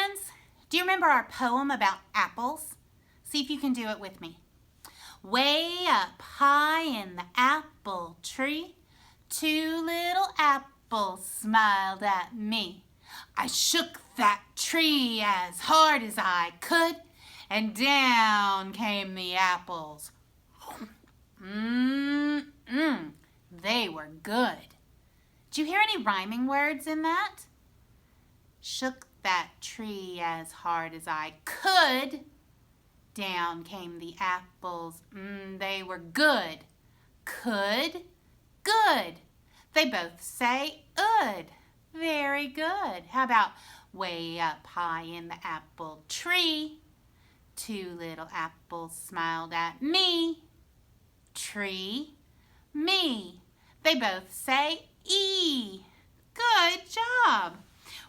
friends, do you remember our poem about apples? See if you can do it with me. Way up high in the apple tree, two little apples smiled at me. I shook that tree as hard as I could, and down came the apples. They were good. Did you hear any rhyming words in that? Shook that tree as hard as I could. Down came the apples. They were good. Could, good. They both say ood. Very good. How about way up high in the apple tree? Two little apples smiled at me. Tree, me. They both say E. Good job.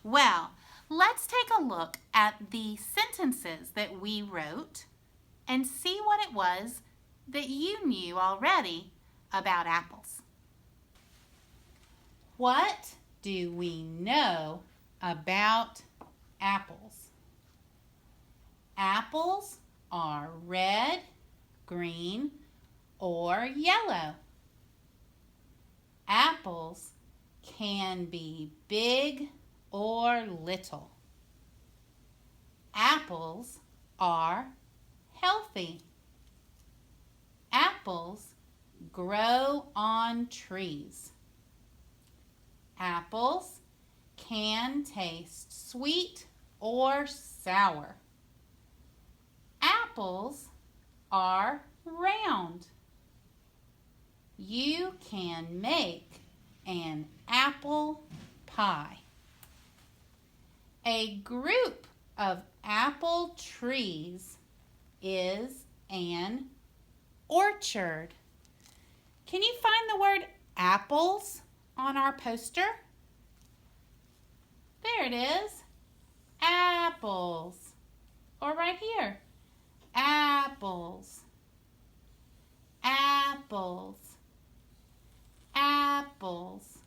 Well, let's take a look at the sentences that we wrote and see what it was that you knew already about apples. What do we know about apples? Apples are red, green, or yellow. Apples can be big or little. Apples are healthy. Apples grow on trees. Apples can taste sweet or sour. Apples are round. You can make an apple pie. A group of apple trees is an orchard. Can you find the word apples on our poster? There it is. Apples. Or right here. Apples. Apples. Apples.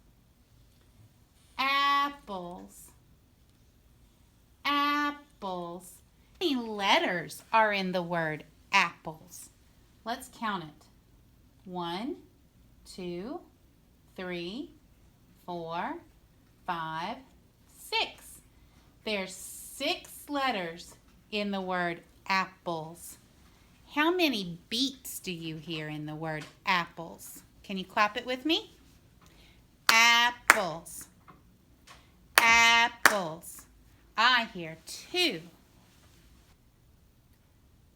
Apples. Apples. How many letters are in the word apples? Let's count it. 1, 2, 3, 4, 5, 6. There's 6 letters in the word apples. How many beats do you hear in the word apples? Can you clap it with me? Apples. Apples. I hear 2.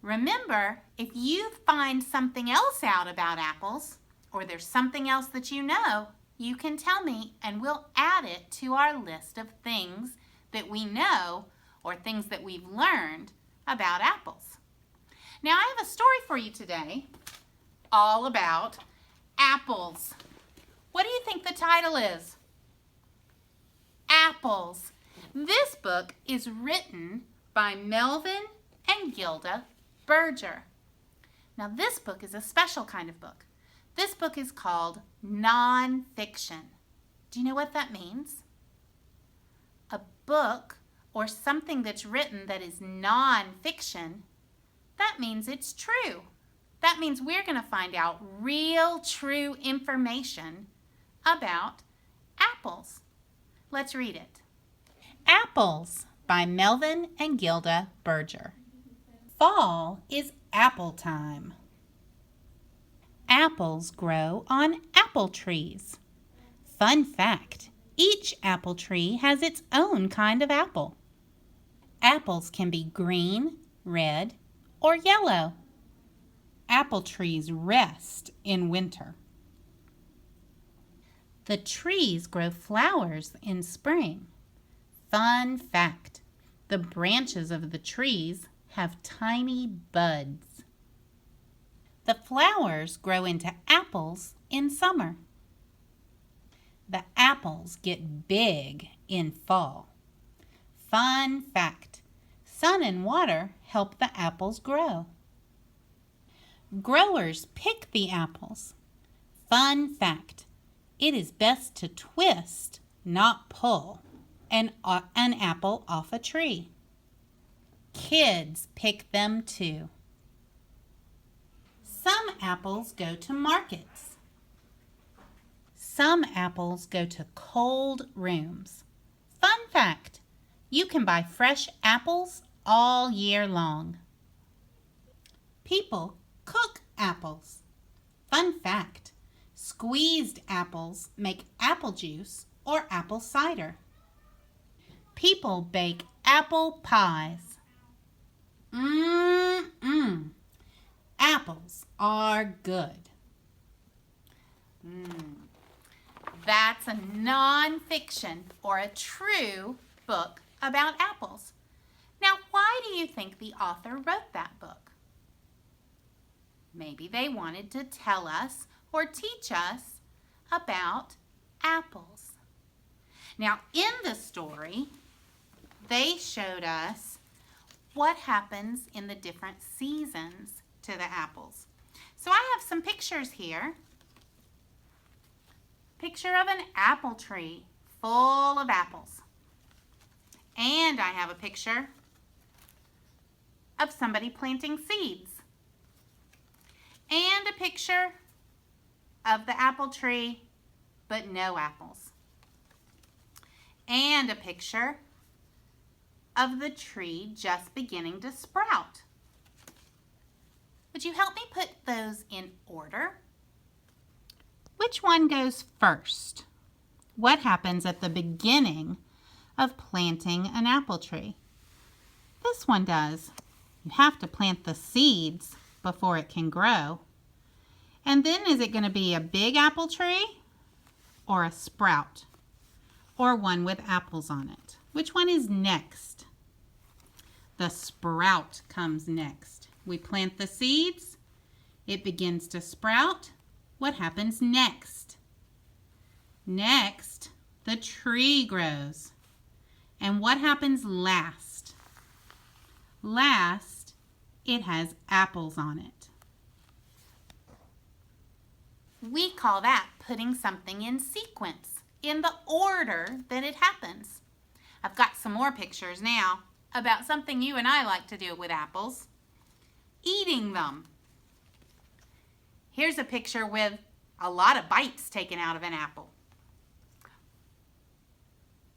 Remember, if you find something else out about apples, or there's something else that you know, you can tell me and we'll add it to our list of things that we know or things that we've learned about apples. Now, I have a story for you today all about apples. What do you think the title is? Apples. This book is written by Melvin and Gilda Berger. Now, this book is a special kind of book. This book is called nonfiction. Do you know what that means? A book or something that's written that is nonfiction, that means it's true. That means we're going to find out real, true information about apples. Let's read it. Apples by Melvin and Gilda Berger. Fall is apple time. Apples grow on apple trees. Fun fact, each apple tree has its own kind of apple. Apples can be green, red, or yellow. Apple trees rest in winter. The trees grow flowers in spring. Fun fact, the branches of the trees have tiny buds. The flowers grow into apples in summer. The apples get big in fall. Fun fact, sun and water help the apples grow. Growers pick the apples. Fun fact, it is best to twist, not pull, an apple off a tree. Kids pick them too. Some apples go to markets. Some apples go to cold rooms. Fun fact, you can buy fresh apples all year long. People cook apples. Fun fact, squeezed apples make apple juice or apple cider. People bake apple pies. Apples are good. That's a nonfiction or a true book about apples. Now, why do you think the author wrote that book? Maybe they wanted to tell us or teach us about apples. Now, in the story, they showed us what happens in the different seasons to the apples. So I have some pictures here. Picture of an apple tree full of apples. And I have a picture of somebody planting seeds. And a picture of the apple tree, but no apples. And a picture of the tree just beginning to sprout. Would you help me put those in order? Which one goes first? What happens at the beginning of planting an apple tree? This one does. You have to plant the seeds before it can grow. And then is it going to be a big apple tree or a sprout or one with apples on it? Which one is next? The sprout comes next. We plant the seeds. It begins to sprout. What happens next? Next, the tree grows. And what happens last? Last, it has apples on it. We call that putting something in sequence, in the order that it happens. I've got some more pictures now about something you and I like to do with apples. Eating them. Here's a picture with a lot of bites taken out of an apple.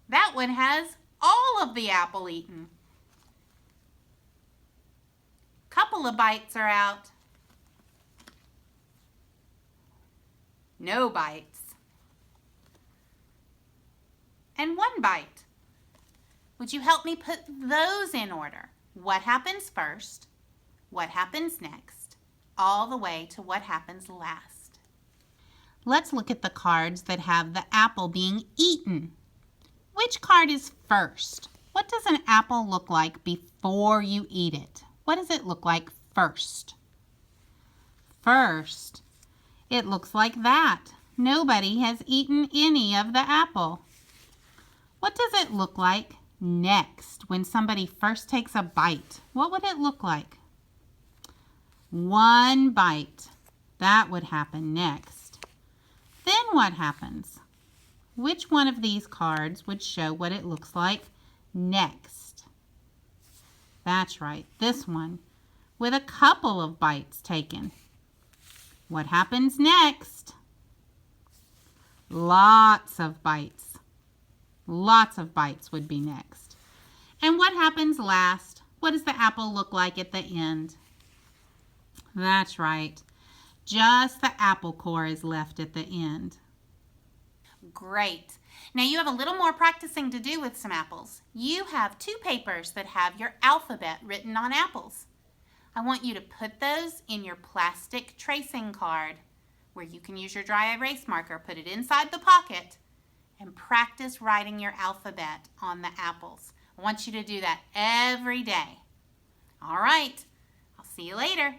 That one has all of the apple eaten. Couple of bites are out. No bites. And one bite. Would you help me put those in order? What happens first? What happens next? All the way to what happens last. Let's look at the cards that have the apple being eaten. Which card is first? What does an apple look like before you eat it? What does it look like first? First, it looks like that. Nobody has eaten any of the apple. What does it look like next when somebody first takes a bite? What would it look like? One bite. That would happen next. Then what happens? Which one of these cards would show what it looks like next? That's right, this one, with a couple of bites taken. What happens next? Lots of bites. Lots of bites would be next. And what happens last? What does the apple look like at the end? That's right. Just the apple core is left at the end. Great. Now you have a little more practicing to do with some apples. You have 2 papers that have your alphabet written on apples. I want you to put those in your plastic tracing card where you can use your dry erase marker, put it inside the pocket, and practice writing your alphabet on the apples. I want you to do that every day. All right. I'll see you later.